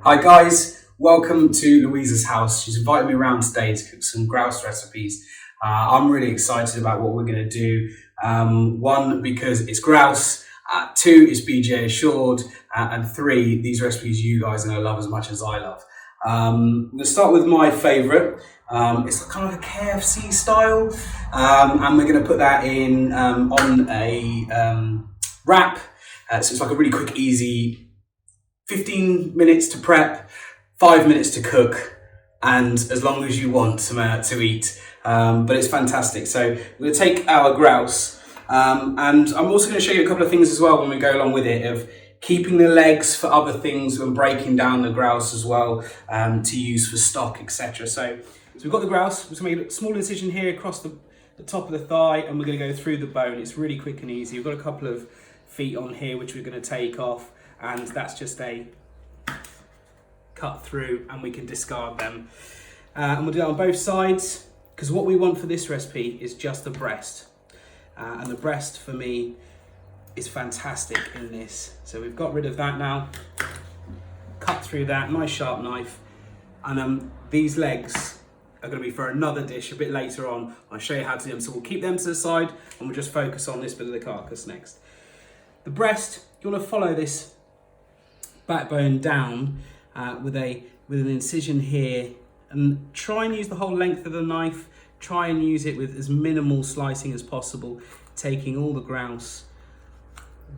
Hi guys, welcome to Louisa's house. She's invited me around today to cook some grouse recipes. I'm really excited about what we're going to do. One, because it's grouse. Two, it's BJ assured. And three, these recipes you guys are going to love as much as I love. I'm going to start with my favourite. It's kind of like a KFC style. And we're going to put that in on a wrap. So it's like a really quick, easy 15 minutes to prep, 5 minutes to cook, and as long as you want to eat. But it's fantastic. So we're going to take our grouse, and I'm also going to show you a couple of things as well when we go along with it, of keeping the legs for other things and breaking down the grouse as well to use for stock, etc. So we've got the grouse. We're going to make a small incision here across the top of the thigh, and we're going to go through the bone. It's really quick and easy. We've got a couple of feet on here which we're going to take off, and that's just a cut through, and we can discard them. And we'll do that on both sides, because what we want for this recipe is just the breast. And the breast for me is fantastic in this. So we've got rid of that now. Cut through that, nice sharp knife. And these legs are going to be for another dish a bit later on. I'll show you how to do them. So we'll keep them to the side, and we'll just focus on this bit of the carcass next. The breast, you want to follow this backbone down with an incision here, and try and use the whole length of the knife. Try and use it with as minimal slicing as possible, taking all the grouse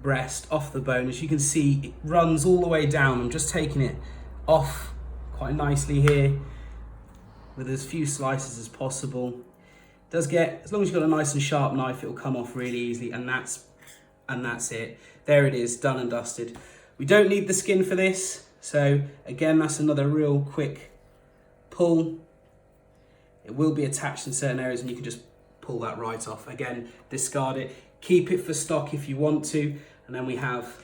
breast off the bone. As you can see, it runs all the way down. I'm just taking it off quite nicely here with as few slices as possible. It does get, as long as you've got a nice and sharp knife, it'll come off really easily, and that's it. There it is, done and dusted. We don't need the skin for this, so again, that's another real quick pull. It will be attached in certain areas, and you can just pull that right off. Again, discard it, keep it for stock if you want to, and then we have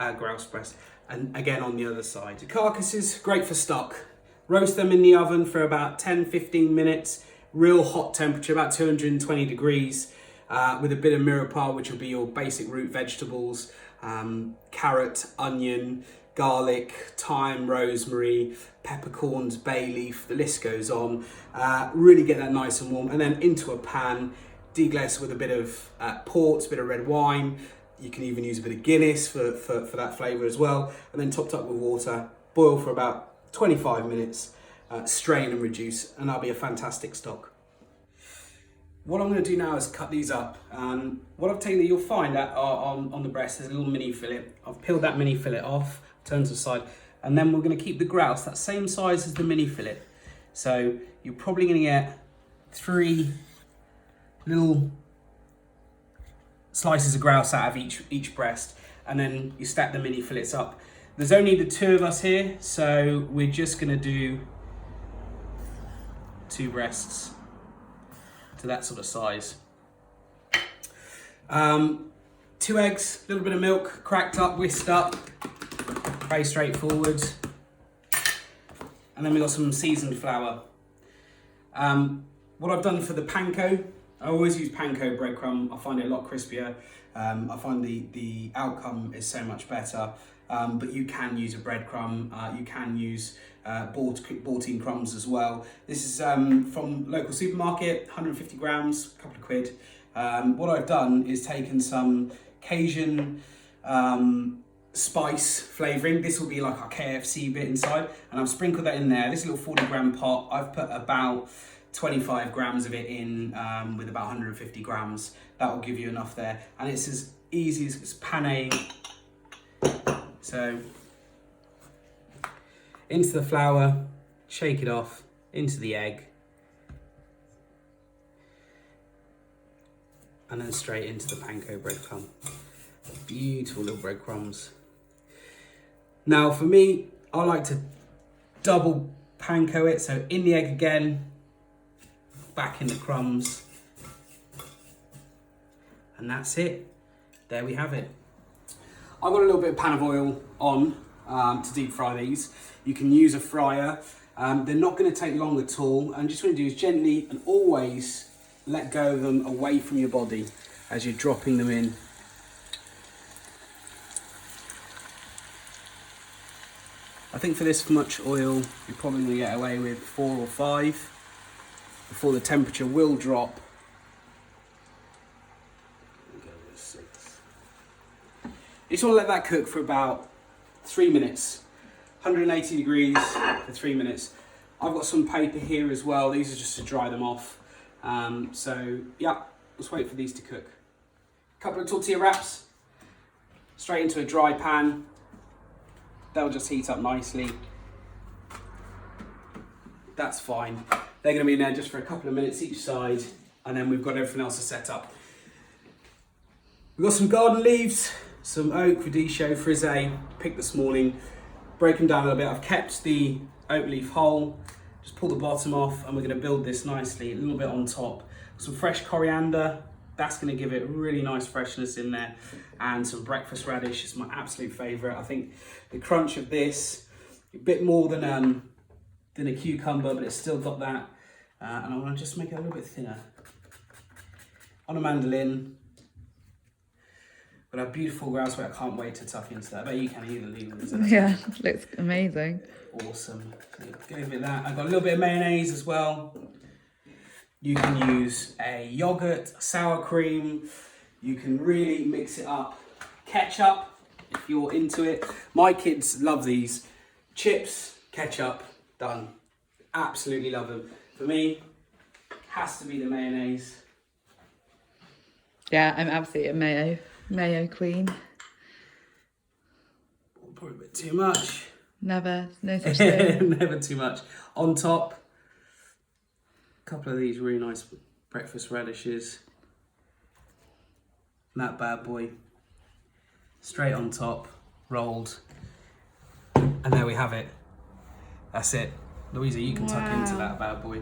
our grouse breast. And again, on the other side, the carcasses, great for stock. Roast them in the oven for about 10-15 minutes, real hot temperature, about 220 degrees, with a bit of mirepoix, which will be your basic root vegetables. Carrot, onion, garlic, thyme, rosemary, peppercorns, bay leaf, the list goes on. Really get that nice and warm, and then into a pan, deglaze with a bit of port, a bit of red wine. You can even use a bit of Guinness for that flavour as well, and then topped up with water. Boil for about 25 minutes, strain and reduce, and that'll be a fantastic stock. What I'm going to do now is cut these up. What I've taken, you'll find that on the breast, there's a little mini fillet. I've peeled that mini fillet off, turned to the side, and then we're going to keep the grouse that same size as the mini fillet. So you're probably going to get 3 little slices of grouse out of each breast, and then you stack the mini fillets up. There's only the 2 of us here, so we're just going to do 2 breasts. To that sort of size. 2 eggs, a little bit of milk, cracked up, whisked up, very straightforward. And then we've got some seasoned flour. What I've done for the panko, I always use panko breadcrumb. I find it a lot crispier. I find the outcome is so much better. But you can use a breadcrumb, you can use Baltine crumbs as well. This is from local supermarket, 150 grams, a couple of quid. What I've done is taken some Cajun spice flavouring. This will be like our KFC bit inside, and I've sprinkled that in there. This little 40-gram pot, I've put about 25 grams of it in with about 150 grams. That will give you enough there, and it's as easy as it's penne. So into the flour, shake it off, into the egg, and then straight into the panko breadcrumb. Beautiful little breadcrumbs. Now for me, I like to double panko it, so in the egg again, back in the crumbs, and that's it. There we have it. I've got a little bit of pan of oil on to deep fry these. You can use a fryer. They're not going to take long at all. And just what you do is gently and always let go of them away from your body as you're dropping them in. I think for this much oil, you're probably going to get away with 4 or 5 before the temperature will drop. Go with 6. You just want to let that cook for about 3 minutes. 180 degrees for 3 minutes. I've got some paper here as well. These are just to dry them off. So yeah, let's wait for these to cook. Couple of tortilla wraps, straight into a dry pan. They'll just heat up nicely. That's fine. They're going to be in there just for a couple of minutes each side, and then we've got everything else to set up. We've got some garden leaves, some oak radicchio frisee, picked this morning. Break them down a little bit. I've kept the oak leaf whole. Just pull the bottom off, and we're going to build this nicely, a little bit on top. Some fresh coriander. That's going to give it really nice freshness in there, and some breakfast radish is my absolute favourite. I think the crunch of this, a bit more than a cucumber, but it's still got that. And I want to just make it a little bit thinner. On a mandolin, got a beautiful grouse where I can't wait to tuck into that. I bet you can either leave them. Yeah, looks amazing. Awesome. So give it a bit of that. I've got a little bit of mayonnaise as well. You can use a yogurt, sour cream. You can really mix it up. Ketchup, if you're into it. My kids love these. Chips, ketchup, done. Absolutely love them. For me, has to be the mayonnaise. Yeah, I'm absolutely a mayo queen. Probably a bit too much. Never, no such thing. Never too much. On top, a couple of these really nice breakfast radishes. And that bad boy, straight on top, rolled. And there we have it. That's it. Louisa, you can tuck into that bad boy.